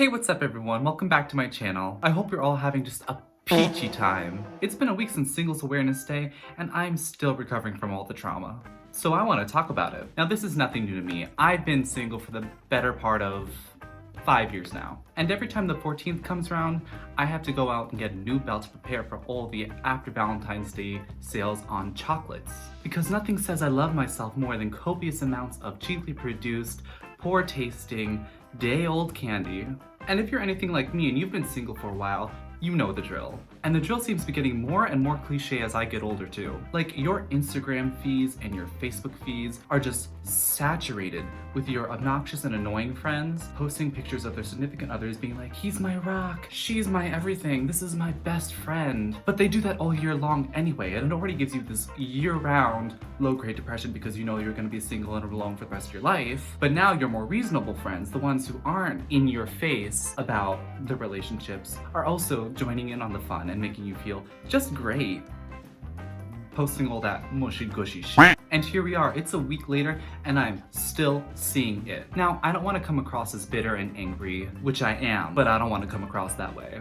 Hey, what's up everyone? Welcome back to my channel. I hope you're all having just a peachy time. It's been a week since Singles Awareness Day, and I'm still recovering from all the trauma. So I want to talk about it. Now, this is nothing new to me. I've been single for the better part of 5 years now. And every time the 14th comes around, I have to go out and get a new belt to prepare for all the after Valentine's Day sales on chocolates. Because nothing says I love myself more than copious amounts of cheaply produced, poor tasting, day-old candy. And if you're anything like me and you've been single for a while, you know the drill. And the drill seems to be getting more and more cliche as I get older too. Like, your Instagram feeds and your Facebook feeds are just saturated with your obnoxious and annoying friends posting pictures of their significant others being like, he's my rock, she's my everything, this is my best friend. But they do that all year long anyway, and it already gives you this year-round low-grade depression because you know you're gonna be single and alone for the rest of your life. But now your more reasonable friends, the ones who aren't in your face about the relationships, are also joining in on the fun and making you feel just great, posting all that mushy gushy shit. And here we are, it's a week later and I'm still seeing it. Now, I don't want to come across as bitter and angry, which I am, but I don't want to come across that way.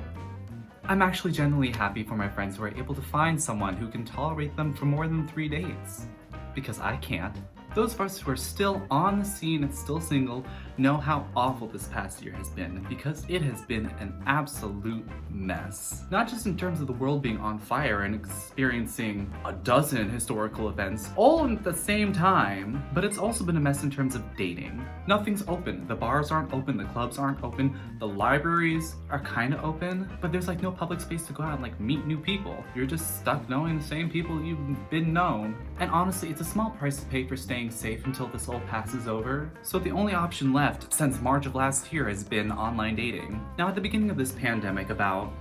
I'm actually genuinely happy for my friends who are able to find someone who can tolerate them for more than 3 dates. Because I can't. Those of us who are still on the scene and still single know how awful this past year has been, because it has been an absolute mess. Not just in terms of the world being on fire and experiencing a dozen historical events all at the same time, but it's also been a mess in terms of dating. Nothing's open. The bars aren't open, the clubs aren't open, the libraries are kind of open, but there's like no public space to go out and like meet new people. You're just stuck knowing the same people you've been known. And honestly, it's a small price to pay for staying safe until this all passes over. So the only option left since March of last year has been online dating. Now, at the beginning of this pandemic, about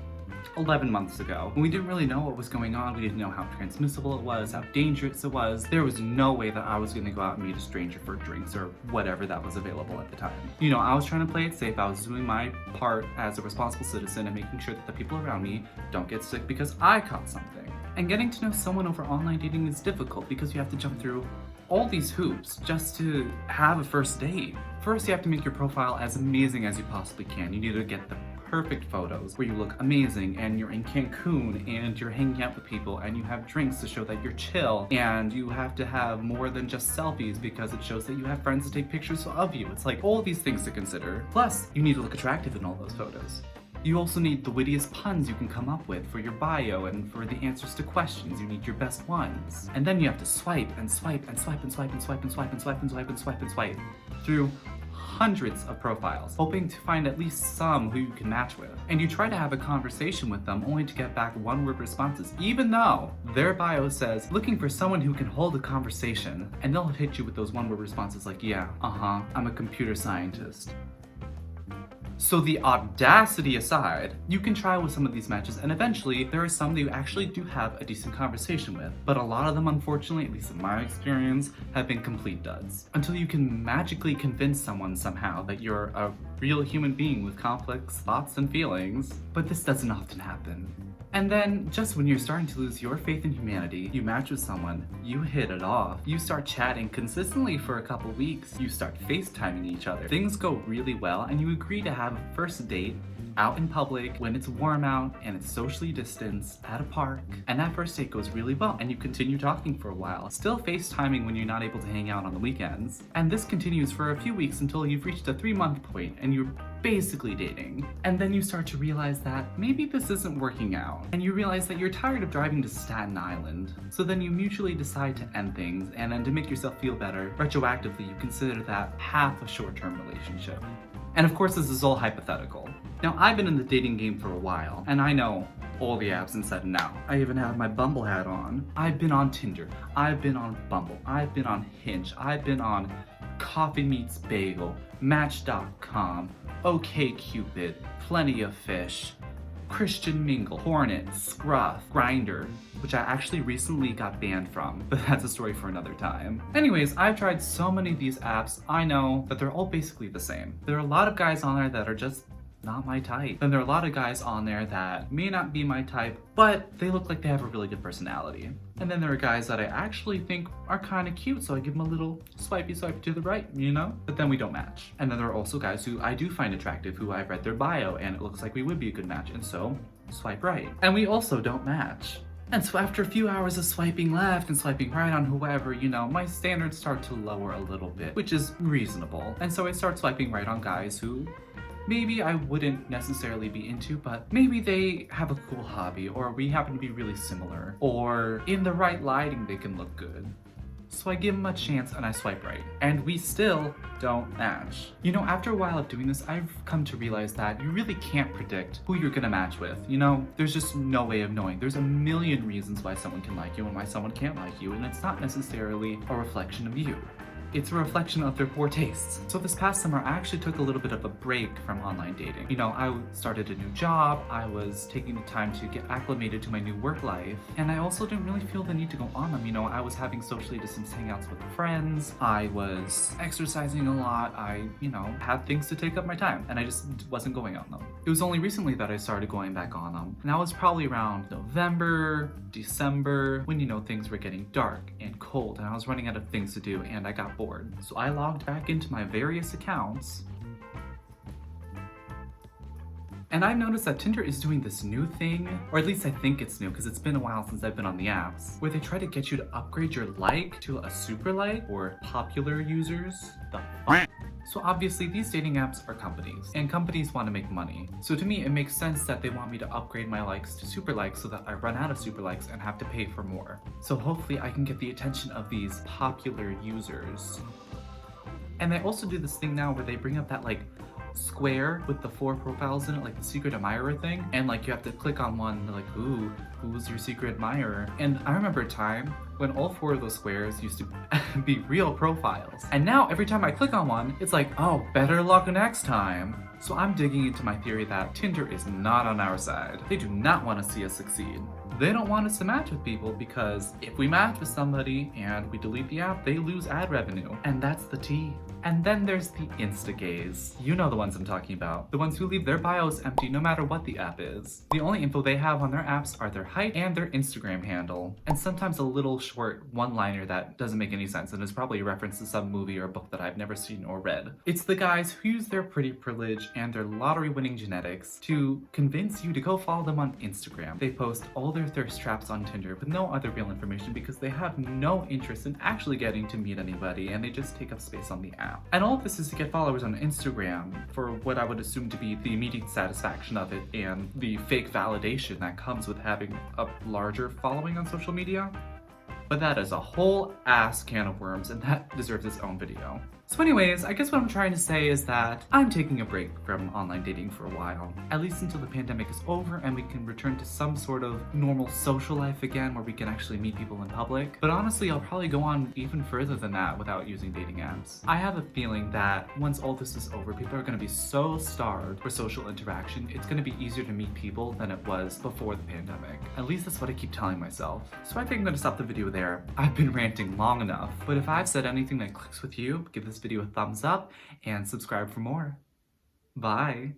11 months ago, when we didn't really know what was going on, we didn't know how transmissible it was, how dangerous it was, there was no way that I was gonna go out and meet a stranger for drinks or whatever that was available at the time. You know, I was trying to play it safe. I was doing my part as a responsible citizen and making sure that the people around me don't get sick because I caught something. And getting to know someone over online dating is difficult because you have to jump through all these hoops just to have a first date. First, you have to make your profile as amazing as you possibly can. You need to get the perfect photos where you look amazing and you're in Cancun and you're hanging out with people and you have drinks to show that you're chill, and you have to have more than just selfies because it shows that you have friends to take pictures of you. It's like all these things to consider. Plus, you need to look attractive in all those photos. You also need the wittiest puns you can come up with for your bio, and for the answers to questions, you need your best ones. And then you have to swipe and swipe and swipe and swipe and swipe and swipe and swipe and swipe and swipe and swipe through hundreds of profiles, hoping to find at least some who you can match with. And you try to have a conversation with them only to get back one-word responses, even though their bio says, looking for someone who can hold a conversation. And they'll hit you with those one-word responses like, yeah, I'm a computer scientist. So the audacity aside, you can try with some of these matches, and eventually there are some that you actually do have a decent conversation with. But a lot of them, unfortunately, at least in my experience, have been complete duds. Until you can magically convince someone somehow that you're a real human being with complex thoughts and feelings. But this doesn't often happen. And then, just when you're starting to lose your faith in humanity, you match with someone, you hit it off, you start chatting consistently for a couple weeks, you start FaceTiming each other. Things go really well, and you agree to have a first date out in public when it's warm out and it's socially distanced at a park. And that first date goes really well, and you continue talking for a while, still FaceTiming when you're not able to hang out on the weekends. And this continues for a few weeks until you've reached a 3-month point and you're basically dating. And then you start to realize that maybe this isn't working out. And you realize that you're tired of driving to Staten Island. So then you mutually decide to end things, and then to make yourself feel better, retroactively you consider that half a short-term relationship. And of course, this is all hypothetical. Now, I've been in the dating game for a while, and I know all the apps inside and out. I even have my Bumble hat on. I've been on Tinder, I've been on Bumble, I've been on Hinge, I've been on Coffee Meets Bagel, Match.com, OkCupid, Plenty of Fish, Christian Mingle, Hornet, Scruff, Grindr, which I actually recently got banned from, but that's a story for another time. Anyways, I've tried so many of these apps, I know that they're all basically the same. There are a lot of guys on there that are just not my type. Then there are a lot of guys on there that may not be my type, but they look like they have a really good personality. And then there are guys that I actually think are kind of cute, so I give them a little swipey swipe to the right, you know? But then we don't match. And then there are also guys who I do find attractive, who I've read their bio, and it looks like we would be a good match, and so swipe right. And we also don't match. And so after a few hours of swiping left and swiping right on whoever, you know, my standards start to lower a little bit, which is reasonable. And so I start swiping right on guys who maybe I wouldn't necessarily be into, but maybe they have a cool hobby, or we happen to be really similar, or in the right lighting they can look good. So I give them a chance and I swipe right. And we still don't match. You know, after a while of doing this, I've come to realize that you really can't predict who you're gonna match with. You know, there's just no way of knowing. There's a million reasons why someone can like you and why someone can't like you, and it's not necessarily a reflection of you. It's a reflection of their poor tastes. So this past summer, I actually took a little bit of a break from online dating. You know, I started a new job, I was taking the time to get acclimated to my new work life, and I also didn't really feel the need to go on them. You know, I was having socially distanced hangouts with friends, I was exercising a lot, I, you know, had things to take up my time, and I just wasn't going on them. It was only recently that I started going back on them, and that was probably around November, December, when, you know, things were getting dark and cold, and I was running out of things to do, and I got bored. So I logged back into my various accounts, and I noticed that Tinder is doing this new thing, or at least I think it's new because it's been a while since I've been on the apps, where they try to get you to upgrade your like to a super like, or popular users. The fuck? So obviously these dating apps are companies, and companies want to make money. So to me, it makes sense that they want me to upgrade my likes to super likes so that I run out of super likes and have to pay for more. So hopefully I can get the attention of these popular users. And they also do this thing now where they bring up that like square with the 4 profiles in it, like the secret admirer thing, and like you have to click on one, they're like, ooh, who's your secret admirer? And I remember a time when all 4 of those squares used to be real profiles, and now every time I click on one, it's like, oh, better luck next time. So I'm digging into my theory that Tinder is not on our side. They do not want to see us succeed. They don't want us to match with people because if we match with somebody and we delete the app, they lose ad revenue, and that's the tea. And then there's the Instagaze. You know the ones I'm talking about. The ones who leave their bios empty no matter what the app is. The only info they have on their apps are their height and their Instagram handle. And sometimes a little short one-liner that doesn't make any sense and is probably a reference to some movie or book that I've never seen or read. It's the guys who use their pretty privilege and their lottery-winning genetics to convince you to go follow them on Instagram. They post all their thirst traps on Tinder with no other real information because they have no interest in actually getting to meet anybody, and they just take up space on the app. And all of this is to get followers on Instagram for what I would assume to be the immediate satisfaction of it and the fake validation that comes with having a larger following on social media. But that is a whole ass can of worms, and that deserves its own video. So anyways, I guess what I'm trying to say is that I'm taking a break from online dating for a while, at least until the pandemic is over and we can return to some sort of normal social life again where we can actually meet people in public. But honestly, I'll probably go on even further than that without using dating apps. I have a feeling that once all this is over, people are going to be so starved for social interaction, it's going to be easier to meet people than it was before the pandemic. At least that's what I keep telling myself. So I think I'm going to stop the video there. I've been ranting long enough, but if I've said anything that clicks with you, give this video a thumbs up and subscribe for more. Bye.